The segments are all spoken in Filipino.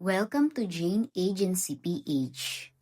Welcome to Jane Agency PH.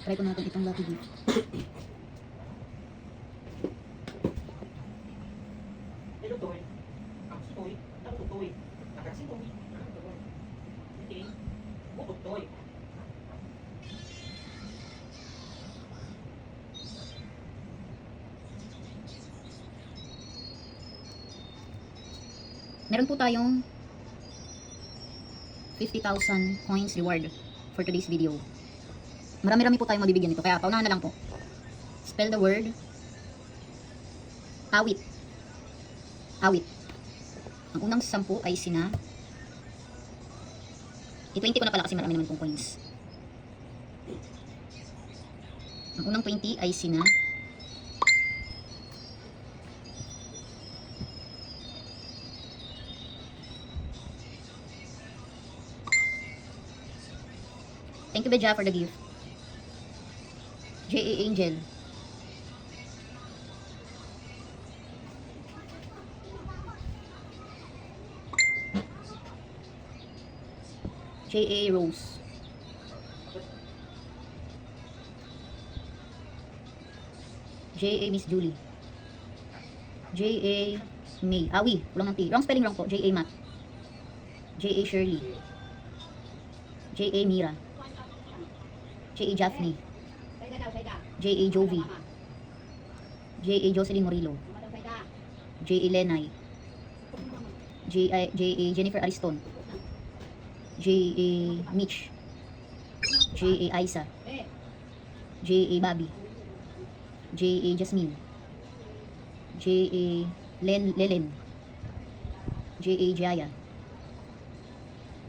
Try ko natin itong lucky gift. Tuloy. Ang sitoy, taputoy. Nakasitoy, nakatutoy. Hindi, bututoy. Meron po tayong 50,000 coins reward for today's video. Marami-rami po tayong mabibigyan nito, kaya paunahan na lang po. Spell the word awit. Awit. Ang unang 10 ay sina. I-20 ko na pala kasi marami naman pong coins. Ang unang 20 ay sina. Thank you, Beja, for the gift. J.A. Angel. J.A. Rose. J.A. Miss Julie. J.A. May. Awi. Kulang ng T. Wrong spelling wrong po. J.A. Matt. J.A. Shirley. J.A. Mira. J.A. Jaffney. J.A. Jovi. J.A. Jocelyn Morillo. J.A. Lenay. J.A. Jennifer Ariston. J.A. Mitch. J.A. Isa. J.A. Bobby. J.A. Jasmine. J.A. Lelen. J.A. Jaya.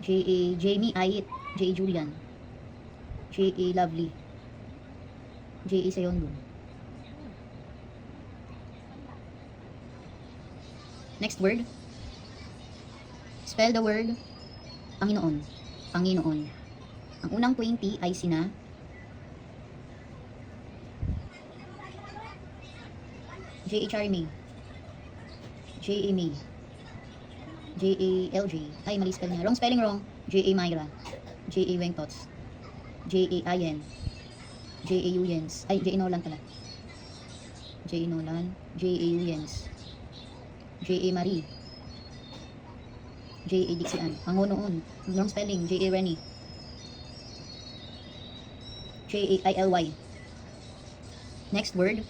J.A. Jamie Ayit. J.A. Julian. J.A. Lovely. J.A. Sayondo. Next word. Spell the word Panginoon. Panginoon. Ang unang 20 ay sina. J.A. Charmy. J.A. May. J.A. LJ. Ay, mali spell niya. Wrong spelling wrong. J.A. Myra. J.A. Wengtots. J.A. Ayen. J.A. Uyens. Ay, J.A. Nolan pala. J.A. Nolan. J.A. Uyens. J.A. Marie. J.A. Dixian. Pangunoon. Wrong spelling. J.A. Rennie. J.A. ILY. Next word.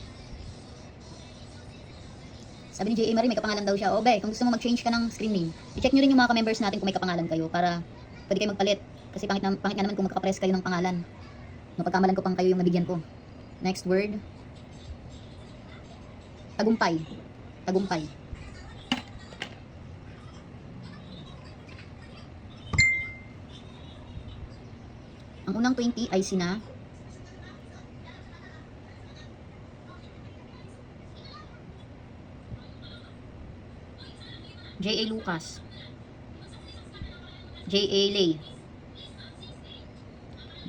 Sabi ni J.A. Marie, may kapangalan daw siya. O, be, kung gusto mo mag-change ka ng screen name, i-check nyo rin yung mga ka-members natin kung may kapangalan kayo para pwede kayo magpalit. Kasi pangit nga naman kung magka-press kayo ng pangalan. Napagkamalan ko pang kayo yung nabigyan ko. Next word. Tagumpay. Tagumpay. Ang unang 20 ay sina. J.A. Lucas. J.A. Lay.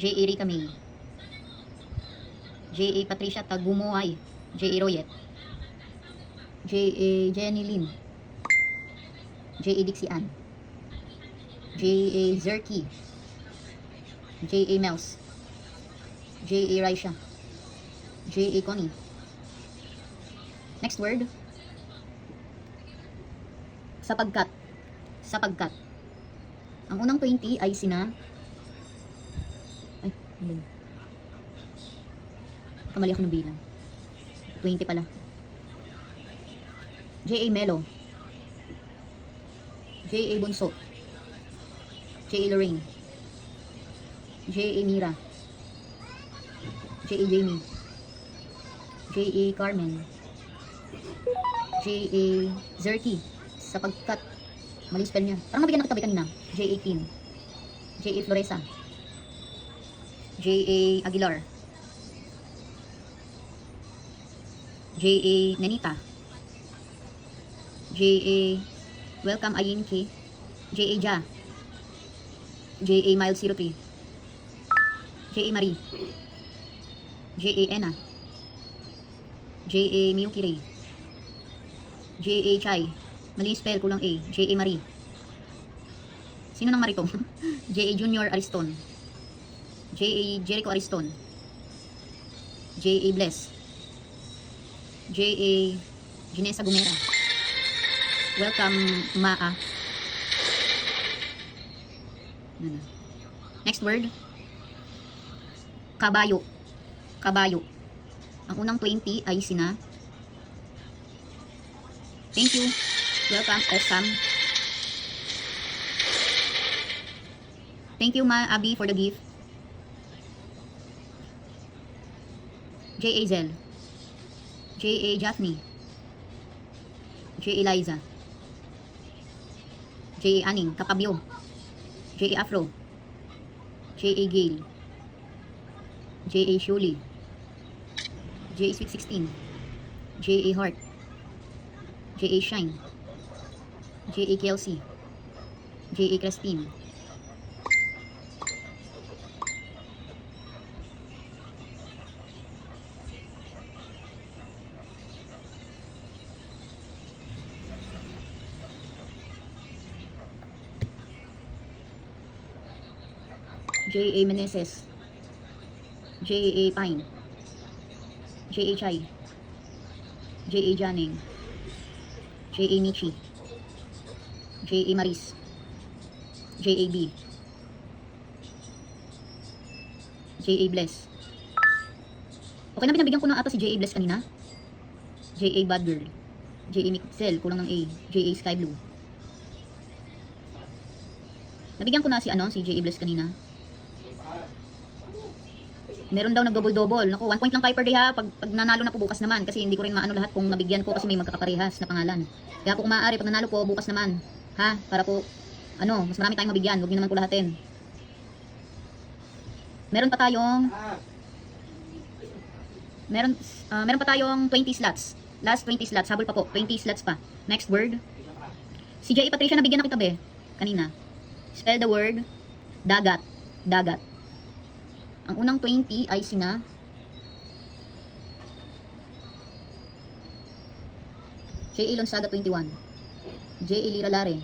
J.A. Rita May. J.A. Patricia Tagumoay. J.A. Royet. J.A. Jenny Lin. J.A. Dixian. J.A. Zerky. J.A. Mels. J.A. Raisha. J.A. Connie. Next word. Sapagkat. Sapagkat. Ang unang 20 ay sina. Ay, kamali ako ng bilang. 20 pala. J.A. Melo. J.A. Bunso. J.A. Lorraine, J.A. Mira, J.A. Jamie, J.A. Carmen, J.A. Zerky, sapagkat mali spell niya. Parang nabigyan na kitabi kanina. J.A. Kim, J.A. Floresa, J.A. Aguilar, J.A. Nenita, J.A. Welcome Ayinki, J.A. Ja, J.A. Miles 03, J.A. Marie, J.A. Ena, J.A. Miyuki Ray, J.A. Chai, mali spell, kulang A, J.A. Marie. Sino nang Marie to? J.A. Junior Ariston, J.A. Jericho Ariston, J.A. Bless, J.A. Ginesa Gumera. Welcome, Maa. Ano na? Next word. Kabayo. Kabayo. Ang unang 20 ay sina. Thank you. Welcome, Osam. Thank you, Ma Abby, for the gift. J.A. Zel, J.A. Japhne, J.A. Liza, J.A. Aning, Kapabyo, J.A. Afro, J.A. Gale, J.A. Shuli, J.A. Sweet 16, J.A. Heart, J.A. Shine, J.A. Kelsey, J.A. Christine, J.A. Meneses, J.A. Pine, J.A. Chai, J.A. Janing, J.A. Michi, J.A. Maris, J.A. B, J.A. Bless. Okay na, binabigyan ko na ata si J.A. Bless kanina. J.A. Bad Girl, J.A. Mixel, kulang ng A, J.A. Sky Blue. Nabigyan ko na si si J.A. Bless kanina. Meron daw nag-double-double. Naku, 1 point lang kayo per day ha. Pag nanalo na po bukas naman. Kasi hindi ko rin maano lahat kung nabigyan ko kasi may magkakaparehas na pangalan. Kaya po kung maaari, pag nanalo po, bukas naman. Ha? Para po, mas marami tayong mabigyan. Huwag nyo naman po lahatin. Meron pa tayong, meron pa tayong 20 slots. Last 20 slots. Habol pa po. 20 slots pa. Next word. Si J.A. Patricia, nabigyan na kita be. Kanina. Spell the word. Dagat. Dagat. Ang unang 20 ay sina J.A. Lonsaga 21, J.A. Liralare,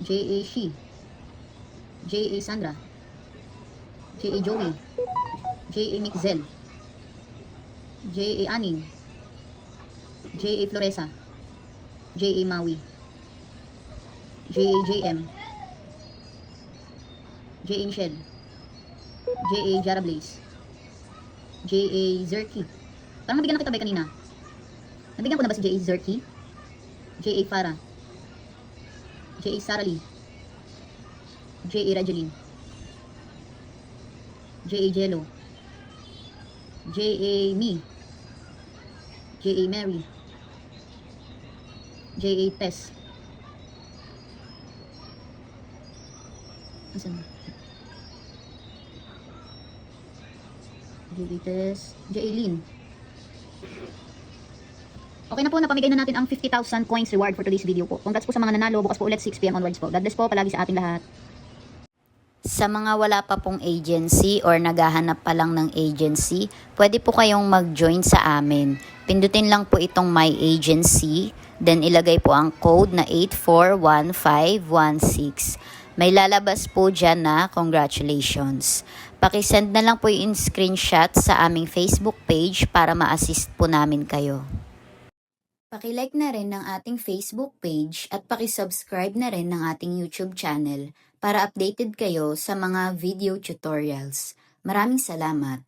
J.A. Shi, J.A. Sandra, J.A. Joey, J.A. Mixzel, J.A. Aning, J.A. Floresa, J.A. Maui, J.A. JM, J.A. Michelle, J.A. Jara Blaze, J.A. Zerky. Parang nabigyan na kita ba kanina? Nabigyan ko na ba si J.A. Zerky? J.A. Farah, J.A. Sarah Lee, J.A. Rajeline, J.A. Jello, J.A. Me, J.A. Mary, J.A. Tess. Asan? J.A. Tess, J.A. Lynn. Okay na po, napamigay na natin ang 50,000 coins reward for today's video po. Congrats po sa mga nanalo. Bukas po ulit 6 PM onwards po. God bless po palagi sa ating lahat. Sa mga wala pa pong agency or naghahanap pa lang ng agency, pwede po kayong mag-join sa amin. Pindutin lang po itong My Agency, then ilagay po ang code na 841516. May lalabas po dyan na congratulations. Pakisend na lang po yung screenshot sa aming Facebook page para ma-assist po namin kayo. Paki-like na rin ng ating Facebook page at paki-subscribe na rin ng ating YouTube channel para updated kayo sa mga video tutorials. Maraming salamat!